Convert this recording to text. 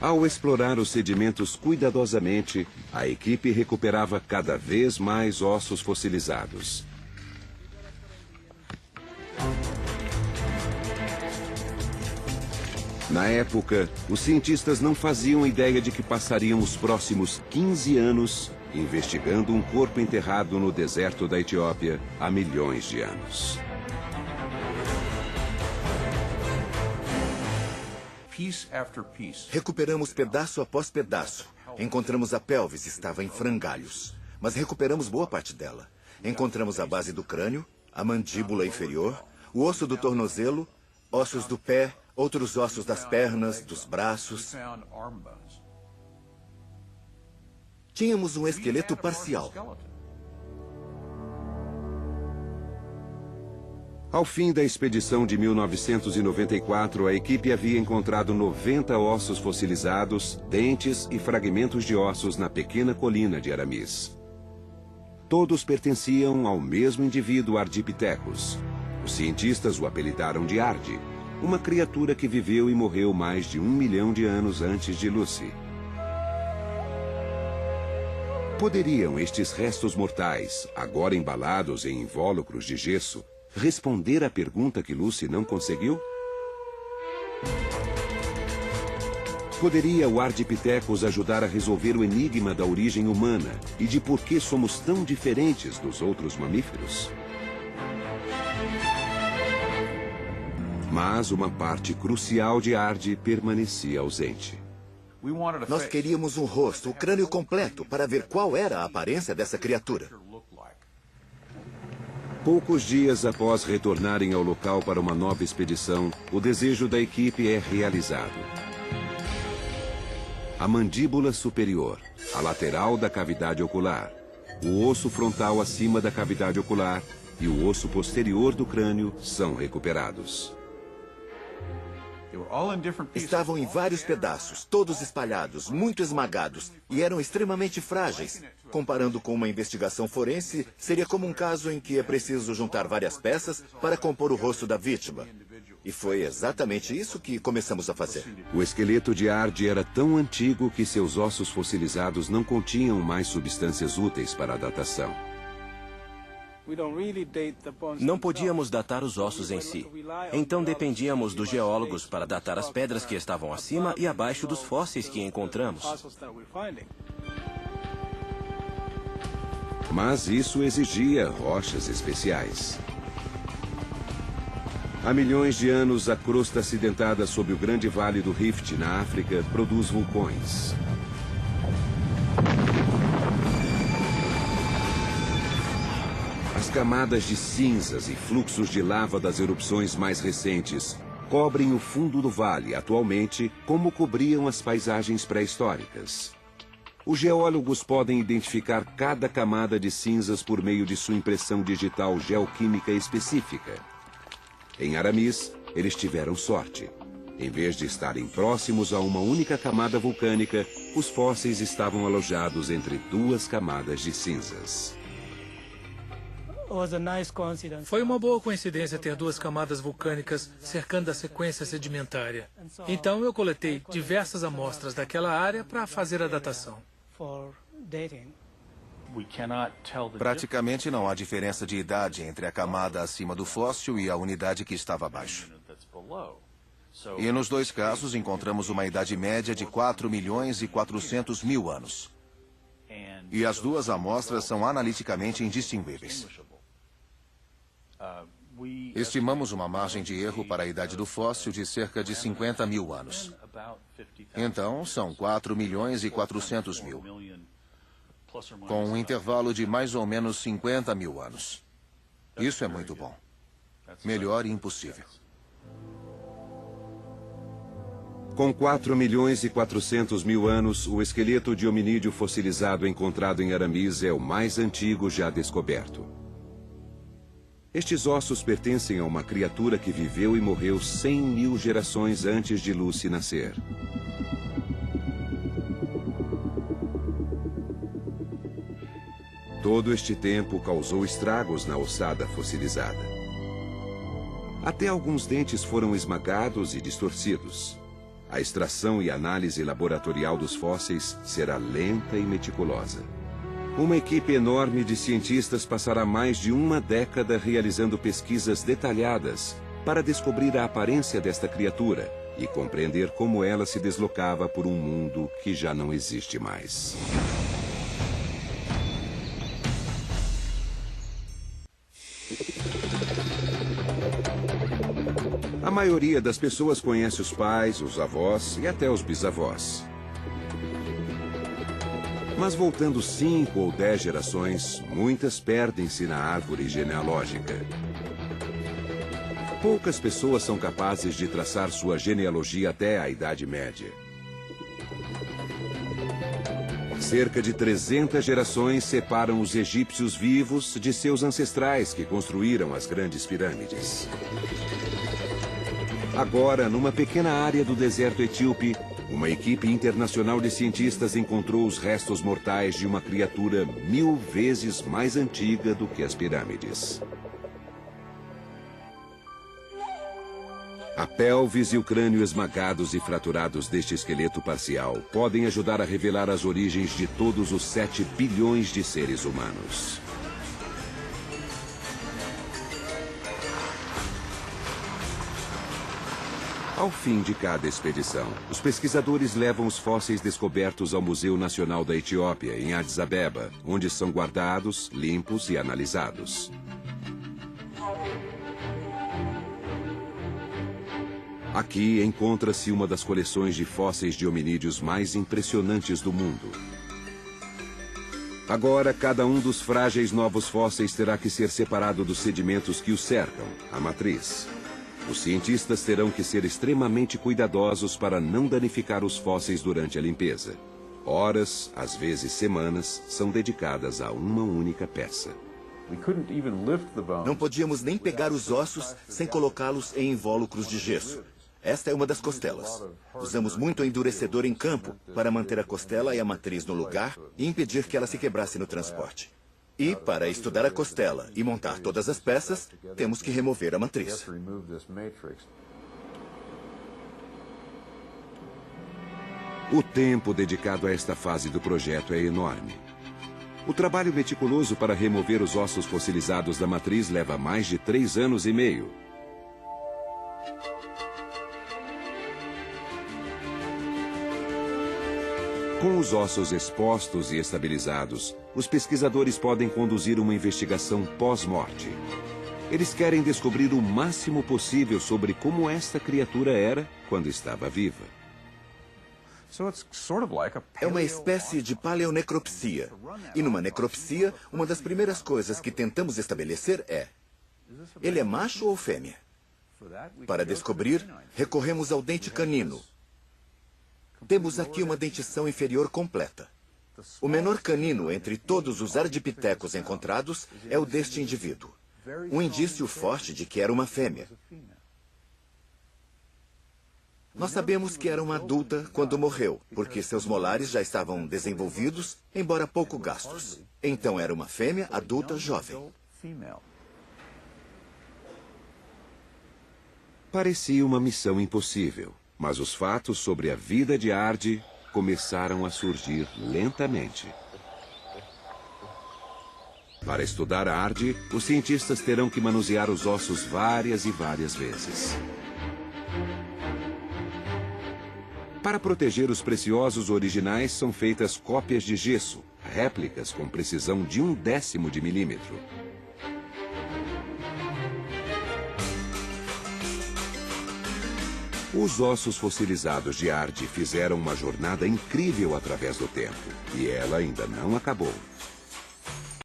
Ao explorar os sedimentos cuidadosamente, a equipe recuperava cada vez mais ossos fossilizados. Na época, os cientistas não faziam ideia de que passariam os próximos 15 anos investigando um corpo enterrado no deserto da Etiópia há milhões de anos. Recuperamos pedaço após pedaço. Encontramos a pelvis, estava em frangalhos. Mas recuperamos boa parte dela. Encontramos a base do crânio, a mandíbula inferior, o osso do tornozelo, ossos do pé, outros ossos das pernas, dos braços. Tínhamos um esqueleto parcial. Ao fim da expedição de 1994, a equipe havia encontrado 90 ossos fossilizados, dentes e fragmentos de ossos na pequena colina de Aramis. Todos pertenciam ao mesmo indivíduo Ardipithecus. Os cientistas o apelidaram de Ardi, uma criatura que viveu e morreu mais de 1 milhão de anos antes de Lucy. Poderiam estes restos mortais, agora embalados em invólucros de gesso, responder à pergunta que Lucy não conseguiu? Poderia o Ardipithecus ajudar a resolver o enigma da origem humana e de por que somos tão diferentes dos outros mamíferos? Mas uma parte crucial de Ardi permanecia ausente. Nós queríamos um rosto, o crânio completo, para ver qual era a aparência dessa criatura. Poucos dias após retornarem ao local para uma nova expedição, o desejo da equipe é realizado. A mandíbula superior, a lateral da cavidade ocular, o osso frontal acima da cavidade ocular e o osso posterior do crânio são recuperados. Estavam em vários pedaços, todos espalhados, muito esmagados, e eram extremamente frágeis. Comparando com uma investigação forense, seria como um caso em que é preciso juntar várias peças para compor o rosto da vítima. E foi exatamente isso que começamos a fazer. O esqueleto de Ardi era tão antigo que seus ossos fossilizados não continham mais substâncias úteis para a datação. Não podíamos datar os ossos em si. Então dependíamos dos geólogos para datar as pedras que estavam acima e abaixo dos fósseis que encontramos. Mas isso exigia rochas especiais. Há milhões de anos, a crosta acidentada sob o grande vale do Rift, na África, produz vulcões. As camadas de cinzas e fluxos de lava das erupções mais recentes cobrem o fundo do vale atualmente, como cobriam as paisagens pré-históricas. Os geólogos podem identificar cada camada de cinzas por meio de sua impressão digital geoquímica específica. Em Aramis, eles tiveram sorte. Em vez de estarem próximos a uma única camada vulcânica, os fósseis estavam alojados entre duas camadas de cinzas. Foi uma boa coincidência ter duas camadas vulcânicas cercando a sequência sedimentária. Então eu coletei diversas amostras daquela área para fazer a datação. Praticamente não há diferença de idade entre a camada acima do fóssil e a unidade que estava abaixo. E nos dois casos encontramos uma idade média de 4 milhões e 400 mil anos. E as duas amostras são analiticamente indistinguíveis. Estimamos uma margem de erro para a idade do fóssil de cerca de 50 mil anos. Então, são 4 milhões e 400 mil. Com um intervalo de mais ou menos 50 mil anos. Isso é muito bom. Melhor e impossível. Com 4 milhões e 400 mil anos, o esqueleto de hominídeo fossilizado encontrado em Aramis é o mais antigo já descoberto. Estes ossos pertencem a uma criatura que viveu e morreu 100 mil gerações antes de Lucy nascer. Todo este tempo causou estragos na ossada fossilizada. Até alguns dentes foram esmagados e distorcidos. a extração e análise laboratorial dos fósseis será lenta e meticulosa. Uma equipe enorme de cientistas passará mais de uma década realizando pesquisas detalhadas para descobrir a aparência desta criatura e compreender como ela se deslocava por um mundo que já não existe mais. A maioria das pessoas conhece os pais, os avós e até os bisavós. Mas voltando 5 ou 10 gerações, muitas perdem-se na árvore genealógica. Poucas pessoas são capazes de traçar sua genealogia até a Idade Média. Cerca de 300 gerações separam os egípcios vivos de seus ancestrais que construíram as grandes pirâmides. Agora, numa pequena área do deserto etíope, uma equipe internacional de cientistas encontrou os restos mortais de uma criatura 1000 vezes mais antiga do que as pirâmides. A pelvis e o crânio esmagados e fraturados deste esqueleto parcial podem ajudar a revelar as origens de todos os 7 bilhões de seres humanos. Ao fim de cada expedição, os pesquisadores levam os fósseis descobertos ao Museu Nacional da Etiópia, em Addis Abeba, onde são guardados, limpos e analisados. Aqui encontra-se uma das coleções de fósseis de hominídeos mais impressionantes do mundo. Agora, cada um dos frágeis novos fósseis terá que ser separado dos sedimentos que os cercam, a matriz. Os cientistas terão que ser extremamente cuidadosos para não danificar os fósseis durante a limpeza. Horas, às vezes semanas, são dedicadas a uma única peça. Não podíamos nem pegar os ossos sem colocá-los em invólucros de gesso. Esta é uma das costelas. Usamos muito endurecedor em campo para manter a costela e a matriz no lugar e impedir que ela se quebrasse no transporte. E, para estudar a costela e montar todas as peças, temos que remover a matriz. O tempo dedicado a esta fase do projeto é enorme. O trabalho meticuloso para remover os ossos fossilizados da matriz leva mais de 3 anos e meio. Com os ossos expostos e estabilizados, os pesquisadores podem conduzir uma investigação pós-morte. Eles querem descobrir o máximo possível sobre como esta criatura era quando estava viva. É uma espécie de paleonecropsia. E numa necropsia, uma das primeiras coisas que tentamos estabelecer é: ele é macho ou fêmea? Para descobrir, recorremos ao dente canino. Temos aqui uma dentição inferior completa. O menor canino entre todos os ardipitecos encontrados é o deste indivíduo. Um indício forte de que era uma fêmea. Nós sabemos que era uma adulta quando morreu, porque seus molares já estavam desenvolvidos, embora pouco gastos. Então era uma fêmea adulta jovem. Parecia uma missão impossível, mas os fatos sobre a vida de Ardi começaram a surgir lentamente. Para estudar Ardi, os cientistas terão que manusear os ossos várias e várias vezes. Para proteger os preciosos originais, são feitas cópias de gesso, réplicas com precisão de 1/10 de milímetro. Os ossos fossilizados de Ardi fizeram uma jornada incrível através do tempo, e ela ainda não acabou.